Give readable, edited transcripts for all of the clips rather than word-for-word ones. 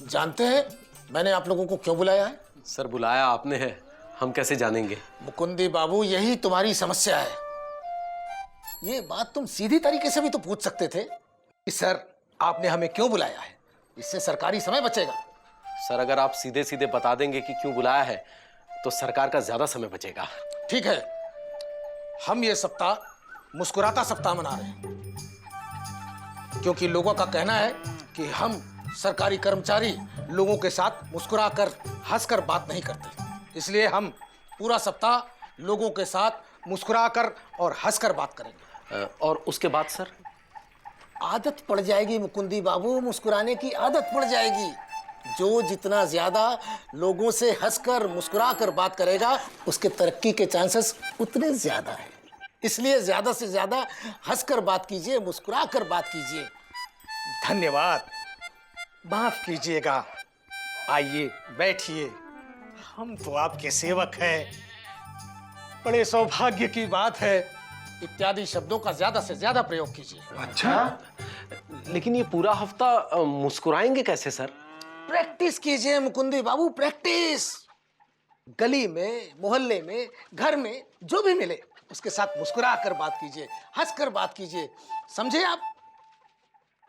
जानते हैं मैंने आप लोगों को क्यों बुलाया है? सर बुलाया आपने है, हम कैसे जानेंगे? मुकुंदी बाबू, यही तुम्हारी समस्या है। ये बात तुम सीधी तरीके से भी तो पूछ सकते थे कि सर आपने हमें क्यों बुलाया है, इससे सरकारी समय बचेगा। सर अगर आप सीधे सीधे बता देंगे कि क्यों बुलाया है तो सरकार का ज्यादा समय बचेगा। ठीक है, हम ये सप्ताह मुस्कुराता सप्ताह मना रहे हैं, क्योंकि लोगों का कहना है कि हम सरकारी कर्मचारी लोगों के साथ मुस्कुराकर हंसकर बात नहीं करते। इसलिए हम पूरा सप्ताह लोगों के साथ मुस्कुराकर और हंसकर बात करेंगे। और उसके बाद सर? आदत पड़ जाएगी मुकुंदी बाबू, मुस्कुराने की आदत पड़ जाएगी। जो जितना ज्यादा लोगों से हंसकर मुस्कुराकर बात करेगा उसके तरक्की के चांसेस उतने ज्यादा हैं। इसलिए ज्यादा से ज्यादा हंसकर बात कीजिए, मुस्कुराकर बात कीजिए। धन्यवाद, माफ कीजिएगा। आइए बैठिए, हम तो आपके सेवक हैं, बड़े सौभाग्य की बात है। इत्यादि शब्दों का ज्यादा से ज्यादा प्रयोग कीजिए। अच्छा, लेकिन ये पूरा हफ्ता मुस्कुराएंगे कैसे सर? प्रैक्टिस कीजिए मुकुंदी बाबू, प्रैक्टिस। गली में, मोहल्ले में, घर में जो भी मिले उसके साथ मुस्कुरा कर बात कीजिए, हंसकर बात कीजिए। समझे आप?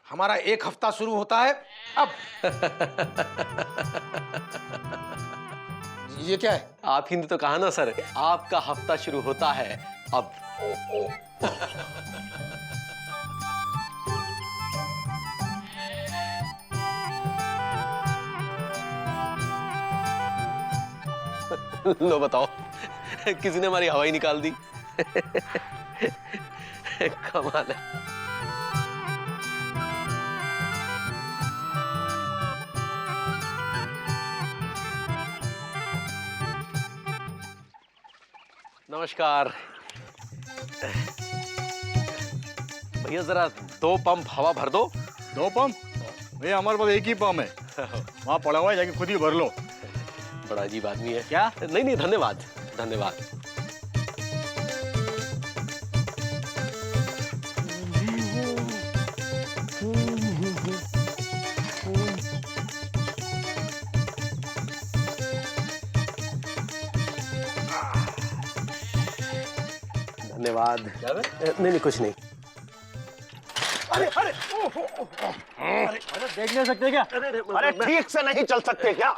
हमारा एक हफ्ता शुरू होता है अब। ये क्या है? आप ही ने तो कहा ना सर, आपका हफ्ता शुरू होता है अब। लो बताओ, किसी ने हमारी हवाई निकाल दी। कमाल है। नमस्कार भैया, जरा 2 पंप हवा भर दो। 2 पंप? भैया हमारे पास एक ही पंप है, वहाँ पड़ा हुआ है, जाके खुद ही भर लो। बड़ा अजीब आदमी है। क्या? नहीं नहीं, धन्यवाद धन्यवाद। धन्यवाद। नहीं नहीं, कुछ नहीं। अरे अरे देख नहीं सकते क्या? अरे ठीक से नहीं चल सकते क्या?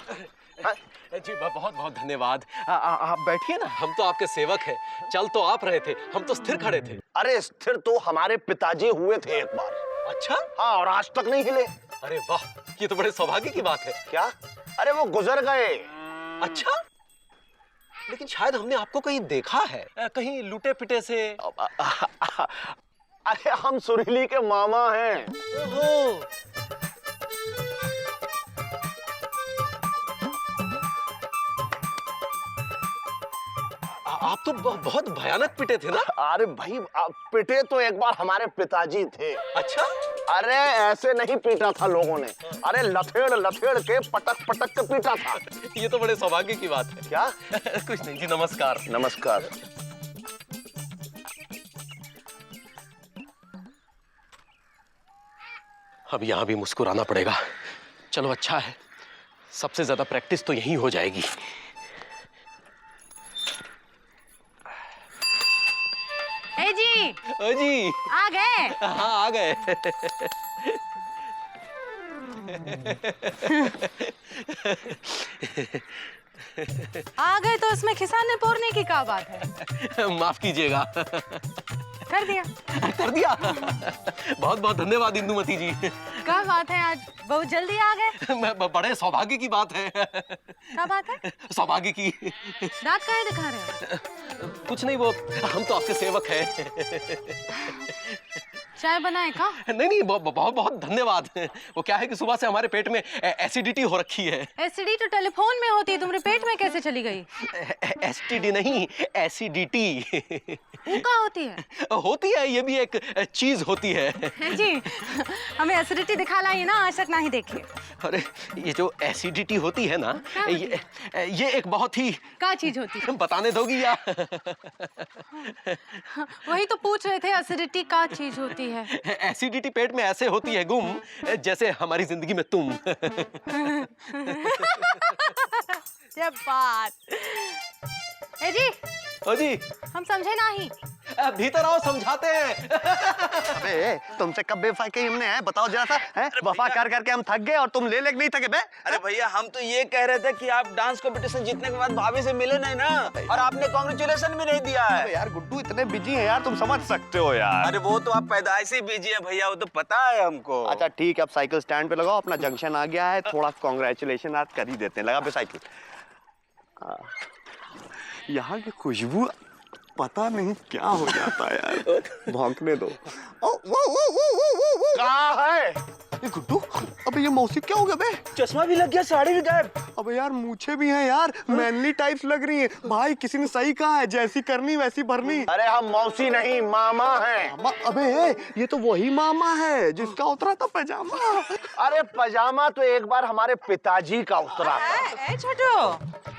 जी बहुत बहुत धन्यवाद। आप बैठिए ना, हम तो आपके सेवक हैं। चल तो आप रहे थे, हम तो स्थिर खड़े थे। अरे स्थिर तो हमारे पिताजी हुए थे एक बार। अच्छा? हाँ, और आज तक नहीं हिले। अरे वाह, ये तो बड़े सौभाग्य की बात है। क्या? अरे वो गुजर गए। अच्छा, लेकिन शायद हमने आपको कहीं देखा है, कहीं लुटे पिटे से। अरे हम सुरीली के मामा हैं। ओहो। आप तो बहुत भयानक पिटे थे ना? अरे भाई, पिटे तो एक बार हमारे पिताजी थे। अच्छा? अरे ऐसे नहीं पीटा था लोगों ने, अरे लथेड़ लथेड़ के पटक पटक के पीटा था। ये तो बड़े सौभाग्य की बात है। क्या? कुछ नहीं जी, नमस्कार। नमस्कार। अब यहां भी मुस्कुराना पड़ेगा। चलो अच्छा है, सबसे ज्यादा प्रैक्टिस तो यहीं हो जाएगी। ए जी, ओ जी, आ गए? हाँ आ गए। आ गए तो उसमें खिसाने पोरने की क्या बात है? माफ कीजिएगा। कर दिया। कर दिया। बहुत बहुत धन्यवाद इंदुमती जी। क्या बात है, आज बहुत जल्दी आ गए? बड़े सौभाग्य की बात है। क्या बात है? सौभाग्य की। दांत काहे दिखा रहे हो? कुछ नहीं, वो हम तो आपके सेवक हैं। चाय बनाए का? नहीं नहीं, बहुत बहुत धन्यवाद। वो क्या है कि सुबह से हमारे पेट में एसिडिटी हो रखी है। एसिडिटी तो टेलीफोन में होती है, तुम्हारे पेट में कैसे चली गई? एसटीडी नहीं, एसिडिटी। वो क्या होती है? होती है, ये भी एक चीज होती है। जी, हमें एसिडिटी दिखा लाई ना, आज तक नहीं देखी। अरे ये जो एसिडिटी होती है ना, ये एक बहुत ही क्या चीज होती है? बताने दोगी या? वही तो पूछ रहे थे, एसिडिटी क्या चीज होती होती है? एसिडिटी पेट में ऐसे होती है गुम, जैसे हमारी जिंदगी में तुम। ये बात। ए जी, ओ जी, हम समझे नहीं। भीतर आओ, समझाते हैं। अबे तुमसे कब बेवफाई हमने है, बताओ जरा सा। हैं? वफा कर करके हम थक गए और तुम ले नहीं थके बे। अरे भैया हम तो ये कह रहे थे कि आप डांस कंपटीशन जीतने के बाद भाभी से मिले नहीं ना, और आपने कांग्रेचुलेशन भी नहीं दिया है। अबे यार गुड्डू इतने बिजी है यार, तुम समझ सकते हो यार। अरे वो तो आप पैदाइश ही बिजी है भैया, वो तो पता है हमको। अच्छा ठीक है, अब साइकिल स्टैंड पे लगाओ, अपना जंक्शन आ गया है, थोड़ा कांग्रेचुलेशन आज कर ही देते हैं। लगा पे साइकिल। यहाँ की खुशबू पता नहीं क्या हो जाता है यार। भौंकने दो। कहाँ है ये गुड्डू? अबे ये मौसी क्या हो गया बे? चश्मा भी लग गया, साड़ी भी गायब। अबे यार मूछे भी हैं यार, मैनली टाइप्स लग रही हैं। भाई किसी ने सही कहा है, जैसी करनी वैसी भरनी। अरे हम मौसी नहीं मामा हैं। अबे ये तो वही मामा है जिसका उतरा था पजामा। अरे पजामा तो एक बार हमारे पिताजी का उतरा था। ए छोटू,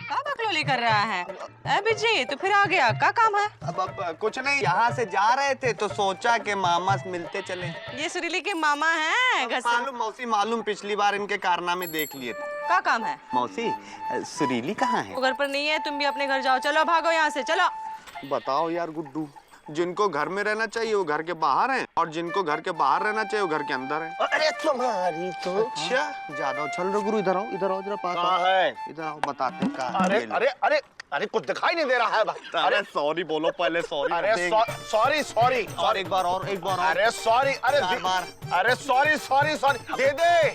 क्या बकलोली कर रहा है? ए बिजी, तो फिर आ गया, क्या काम है? अब कुछ नहीं, यहाँ से जा रहे थे तो सोचा कि मामा से मिलते चले। ये सुरीली के मामा हैं। मालूम मौसी, मालूम, पिछली बार इनके कारनामे देख लिए थे। क्या काम है? मौसी सुरीली कहाँ है? वो घर पर नहीं है, तुम भी अपने घर जाओ। चलो भागो यहाँ से, चलो। बताओ यार गुड्डू, जिनको घर में रहना चाहिए वो घर के बाहर हैं, और जिनको घर के बाहर रहना चाहिए वो घर के अंदर हैं। अरे तुम्हारी तो अच्छा ज्यादा उछल रहे गुरु। इधर आओ, इधर आओ, जरा पास आओ। है इधर आओ, बताते हैं कहाँ। अरे अरे अरे अरे कुछ दिखाई नहीं दे रहा है भाई। अरे सॉरी बोलो पहले, सॉरी। अरे सॉरी सॉरी और एक बार और, एक बार और। अरे सॉरी, अरे बार, अरे सॉरी सॉरी सॉरी। दे दे,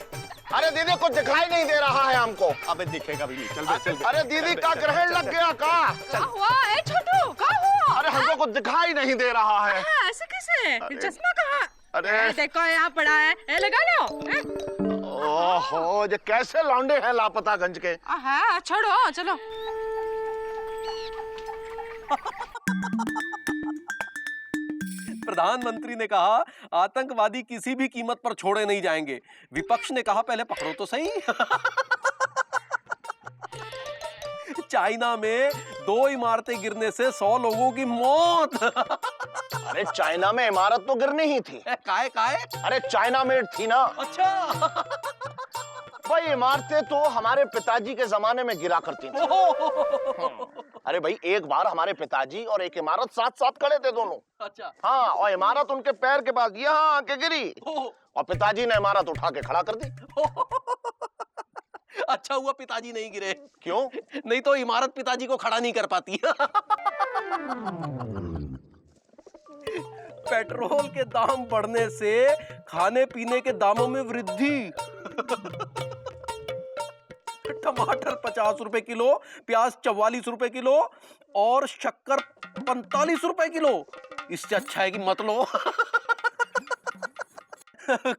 अरे दीदी कुछ दिखाई नहीं दे रहा है हमको। अबे दिखेगा भी नहीं, चल बे, चल बे। अरे दीदी का ग्रहण लग गया का? क्या हुआ? ए छोटू, क्या हुआ? अरे हमको कुछ दिखाई नहीं दे रहा है। ऐसे कैसे? चश्मा कहाँ? अरे देखो यहाँ पड़ा है, लगा लो। ओहो, ये कैसे लौंडे हैं लापतागंज के। हाँ छोड़ो, चलो। प्रधानमंत्री ने कहा आतंकवादी किसी भी कीमत पर छोड़े नहीं जाएंगे। विपक्ष ने कहा पहले पकड़ो तो सही। चाइना में 2 इमारतें गिरने से 100 लोगों की मौत। अरे चाइना में इमारत तो गिरनी ही थी। काहे काहे? अरे चाइना मेड थी ना। अच्छा। भाई इमारतें तो हमारे पिताजी के जमाने में गिरा करती थी। अरे भाई एक बार हमारे पिताजी और एक इमारत साथ साथ खड़े थे दोनों। अच्छा। हाँ, और इमारत उनके पैर के पास यहाँ आके गिरी और पिताजी ने इमारत उठा के खड़ा कर दी। अच्छा हुआ पिताजी नहीं गिरे। क्यों? नहीं तो इमारत पिताजी को खड़ा नहीं कर पाती। पेट्रोल के दाम बढ़ने से खाने पीने के दामों में वृद्धि। टमाटर 50 रुपए किलो, प्याज 44 रुपए किलो और शक्कर 45 रुपए किलो। इससे अच्छा है कि मत लो।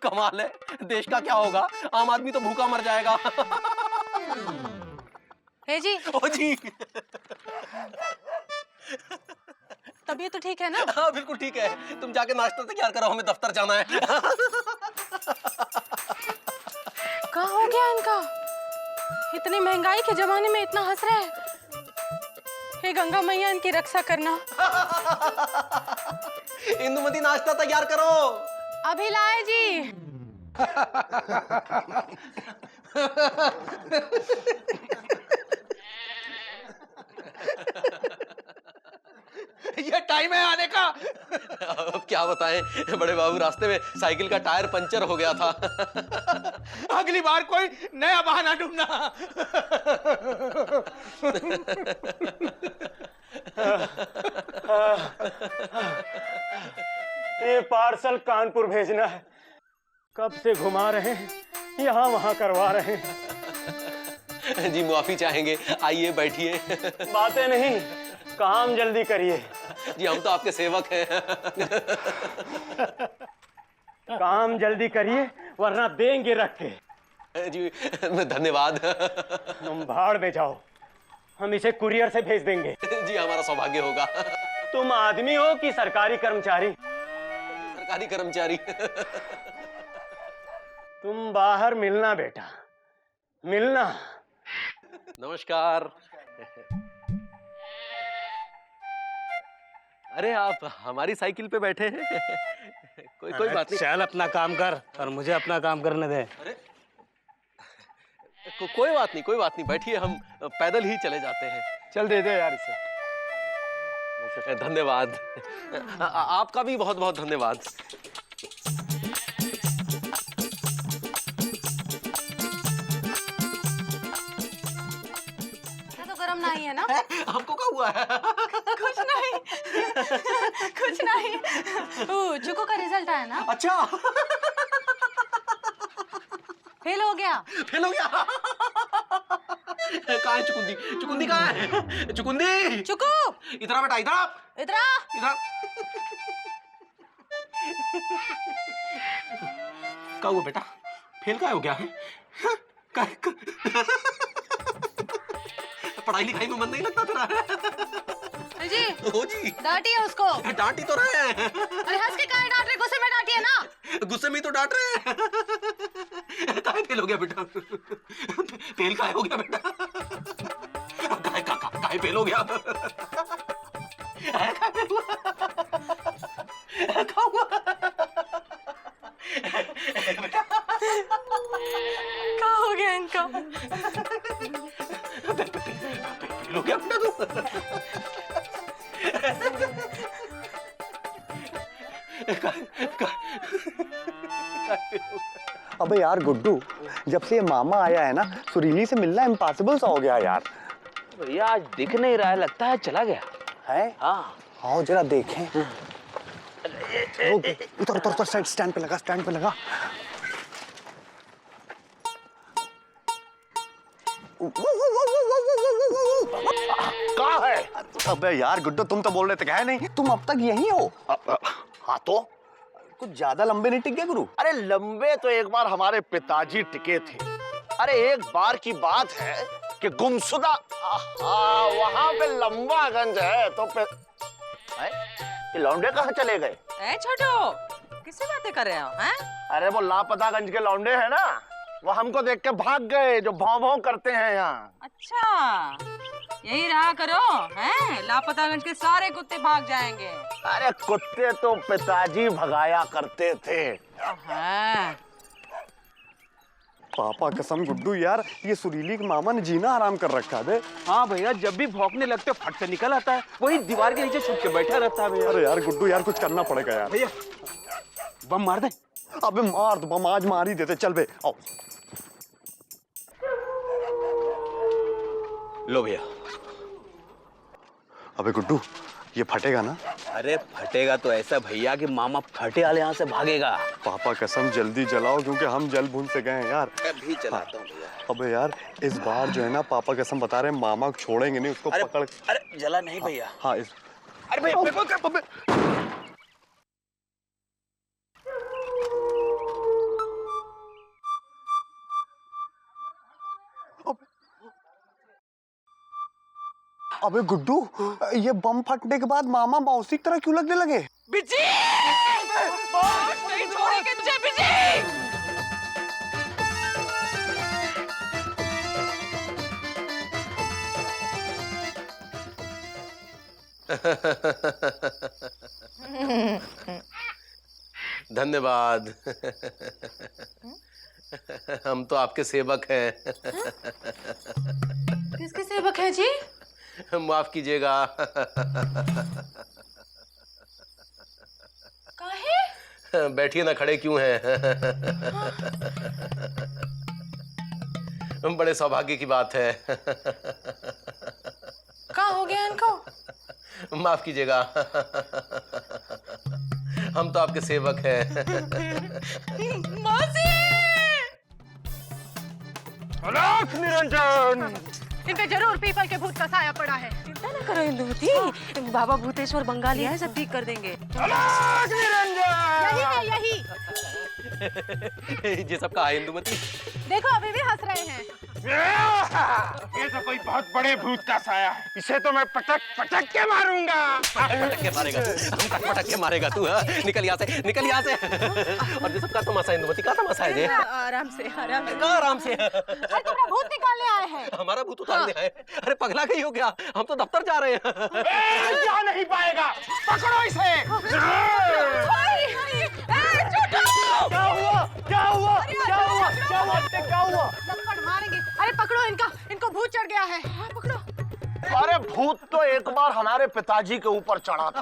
कमाल है, देश का क्या होगा? आम आदमी तो भूखा मर जाएगा। हे जी, ओ जी। तबीयत तो ठीक है ना? हाँ बिल्कुल ठीक है। तुम जाके नाश्ता तैयार करो, हमें दफ्तर जाना है। कहाँ हो गया इनका? इतनी महंगाई के जमाने में इतना हंस रहे हैं। हे गंगा मैया, इनकी रक्षा करना। इंदुमती नाश्ता तैयार करो। अभी लाए जी। ये टाइम है आने का। अब क्या बताएं बड़े बाबू, रास्ते में साइकिल का टायर पंचर हो गया था। अगली बार कोई नया बहाना ढूंढना। ये पार्सल कानपुर भेजना है। कब से घुमा रहे हैं, यहाँ वहाँ करवा रहे हैं। जी माफी चाहेंगे, आइए बैठिए। बातें नहीं, काम जल्दी करिए। जी हम तो आपके सेवक हैं। काम जल्दी करिए वरना देंगे रख के। जी धन्यवाद। तुम भाड़ में जाओ, हम इसे कुरियर से भेज देंगे। जी हमारा सौभाग्य होगा। तुम आदमी हो कि सरकारी कर्मचारी? सरकारी कर्मचारी। तुम बाहर मिलना बेटा, मिलना। नमस्कार। अरे आप हमारी साइकिल पे बैठे हैं? कोई बात नहीं। चल अपना काम कर और मुझे अपना काम करने दे। कोई बात नहीं, कोई बात नहीं, बैठिए, हम पैदल ही चले जाते हैं। चल दे दे यार इसे। धन्यवाद। आपका भी बहुत बहुत धन्यवाद। तो गरम नहीं है ना? आपको क्या हुआ है? कुछ नहीं, कुछ नहीं। चुको का रिजल्ट आया ना? अच्छा, फेल हो गया। फेल हो गया। कहाँ है चुकुंदी? चुकुंदी कहाँ है? चुकुंदी, चुकू, इधर आ बेटा, इधर आ, इधर आ। इधर आ। क्या हुआ बेटा? फेल का हो गया है? पढ़ाई लिखाई में मन नहीं लगता तेरा? जी, हो जी, डांटिए उसको। डांटी तो रहे हैं। अरे हंस के काहे डांट रहे? गुस्से में डांटिए ना। गुस्से में तो डांट रहे हैं। काहे फेल हो गया बेटा? फेल काहे हो गया बेटा? काहे फेल हो गया? काहे फेल हुआ? क्या हुआ? क्या हो गया इनका? फेल हो गया बेटा तू? अबे यार गुड्डू, जब से ये मामा आया है ना, सुरीली से मिलना इम्पॉसिबल सा हो गया यार। भैया आज दिख नहीं रहा है, लगता है चला गया है? हाँ। आओ जरा देखें। उतर उतर उतर, साइड स्टैंड पे लगा, स्टैंड पे लगा। कहाँ है? अबे यार गुड्डू, तुम तो बोल रहे थे क्या है नहीं, तुम अब तक यहीं हो? हाँ तो कुछ ज्यादा लंबे नहीं टिक गए गुरु? अरे लंबे तो एक बार हमारे पिताजी टिके थे। अरे एक बार की बात है कि गुमशुदा वहां पे लंबागंज है तो ये लौंडे कहाँ चले गए? ए छोटू, किससे बातें कर रहे हो? हैं? अरे वो लापतागंज के लौंडे हैं ना, वो हमको देख के भाग गए, जो भौं भौं करते हैं यहाँ। अच्छा, यही रहा करो, हैं? लापतागंज के सारे कुत्ते भाग जाएंगे। अरे कुत्ते तो पिताजी भगाया करते थे। हाँ। पापा कसम गुड्डू यार, ये सुरीली के मामा ने जीना आराम कर रखा है। हाँ भैया, जब भी भौंकने लगते फट से निकल आता है, वही दीवार के नीचे छुप के बैठा रहता है भैया। अरे यार गुड्डू यार, कुछ करना पड़ेगा यार। भैया बम मार दे। अबे मार दो बम, आज मार ही देते। चल बे, आओ। लो भैया। अबे गुड्डू, ये फटेगा ना? अरे फटेगा तो ऐसा भैया कि मामा फटे वाले यहाँ से भागेगा। पापा कसम जल्दी जलाओ, क्योंकि हम जल भून से गए हैं यार। अभी चलाता हूँ भैया। अबे यार इस बार जो है ना, पापा कसम बता रहे हैं, मामा को छोड़ेंगे नहीं, उसको पकड़। अरे जला नहीं भैया। हाँ इस अरे भैया अबे गुड्डू, ये बम फटने के बाद मामा मौसी की तरह क्यों लगने लगे? बिजी! नहीं छोड़ेंगे तुझे बिजी! धन्यवाद। हम तो आपके सेवक हैं। किसके सेवक है जी? माफ कीजिएगा। काहे? बैठिए ना, खड़े क्यों हैं? बड़े सौभाग्य की बात है। क्या हो गया इनको? माफ कीजिएगा, हम तो आपके सेवक हैं। मौसी! अलख निरंजन! इन पे जरूर पीपल के भूत का साया पड़ा है। चिंता ना करो इंदुमती, बाबा भूतेश्वर बंगाली है, सब ठीक कर देंगे। अलख निरंजन! यही है, यही। ये सब कहा इंदुमती? देखो अभी भी हंस रहे हैं। ये तो कोई बहुत बड़े भूत का साया है, इसे तो मैं पटक पटक के मारूंगा। पटक के मारेगा तू? हम पटक के मारेगा तू? हाँ? निकल यहाँ से, निकल यहाँ से। और ये सब का तमाशा इंदुमती, का तमाशा है ये? आराम से, आराम से। कहाँ आराम से? अरे तुम्हारा भूत निकालने आए हैं। हमारा भूत उतारने आए? अरे पगला गई हो क्या? हम तो दफ्तर जा रहे हैं। जा नहीं पाएगा, पकड़ो इसे। भूत चढ़ गया है। हाँ, पकड़ो। अरे भूत तो एक बार हमारे पिताजी के ऊपर चढ़ा था।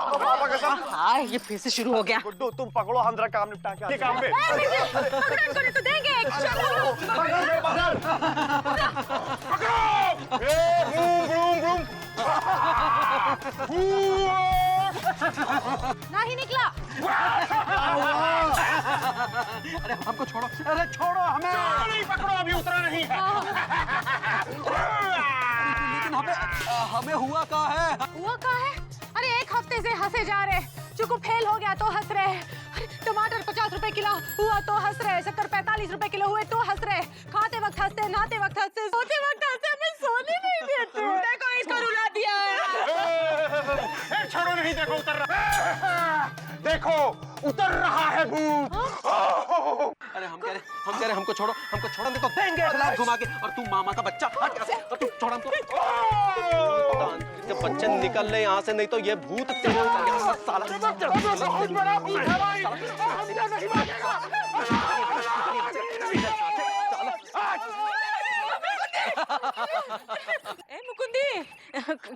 हाँ, ये फिर से शुरू हो गया। गुड्डू तुम पकड़ो, हम जरा काम निपटा के काम पे। पकड़ो इनको, नहीं तो देंगे। नहीं निकला। अरे हमको छोड़ो, अरे छोड़ो हमें। नहीं पकड़ो, अभी उतरा नहीं है। लेकिन हमें हुआ क्या है? हुआ क्या है? अरे एक हफ्ते से हंसे जा रहे, चुकू फेल हो गया तो हंस रहे, टमाटर 50 रुपए किलो हुआ तो हंस रहे, शक्कर 45 रुपए किलो हुए तो हंस रहे, खाते वक्त हंसते, नहाते वक्त हंसते, सोते वक्त हंसते, हमें सोने नहीं देते। देखो इसको रुला दिया है। छोड़ो नहीं, देखो उतर रहा, देखो उतर रहा है भूत। अरे हम कह रहे हमको छोड़ो, नहीं तो देंगे एक लाख घुमा के। और तू मामा का बच्चा, हट यहाँ से, और तू छोड़ हमको। बच्चे निकल ले यहाँ से, नहीं तो ये भूत तेरे ऊपर यहाँ से साला। ए मुकुंदी,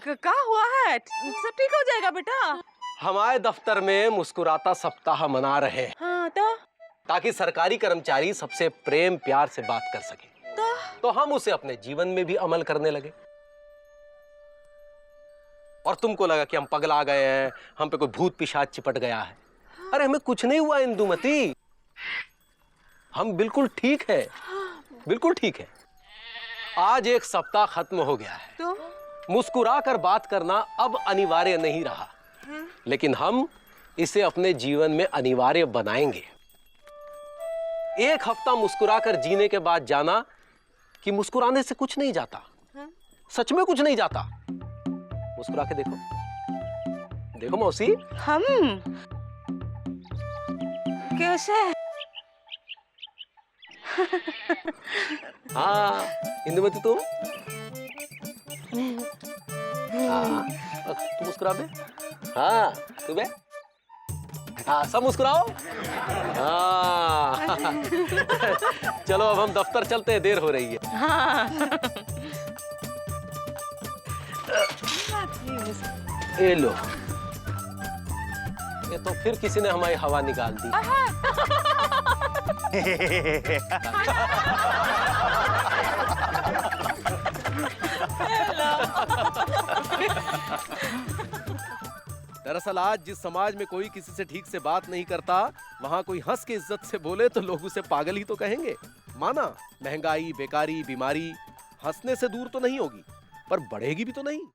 क्या हुआ है? सब ठीक हो जाएगा बेटा। हमारे दफ्तर में मुस्कुराता सप्ताह मना रहे हैं, हाँ ताकि सरकारी कर्मचारी सबसे प्रेम प्यार से बात कर सके। तो हम उसे अपने जीवन में भी अमल करने लगे। और तुमको लगा कि हम पगला गए हैं, हम पे कोई भूत पिशाच चिपट गया है। अरे हमें कुछ नहीं हुआ इंदुमती, हम बिल्कुल ठीक है, बिल्कुल ठीक है। आज एक सप्ताह खत्म हो गया है, तो मुस्कुरा कर बात करना अब अनिवार्य नहीं रहा, लेकिन हम इसे अपने जीवन में अनिवार्य बनाएंगे। एक हफ्ता मुस्कुरा कर जीने के बाद जाना कि मुस्कुराने से कुछ नहीं जाता, सच में कुछ नहीं जाता। मुस्कुरा के देखो, देखो मौसी। हम कैसे? हाँ इंदुमती, तुम हाँ, तू मुस्कुरा बे। हाँ तू बे, हाँ सब मुस्कुराओ। हाँ चलो अब हम दफ्तर चलते हैं, देर हो रही है। हाँ। ये लो, ये तो फिर किसी ने हमारी हवा निकाल दी। दरअसल आज जिस समाज में कोई किसी से ठीक से बात नहीं करता, वहाँ कोई हंस के इज्जत से बोले तो लोग उसे पागल ही तो कहेंगे। माना महंगाई, बेकारी, बीमारी हंसने से दूर तो नहीं होगी, पर बढ़ेगी भी तो नहीं।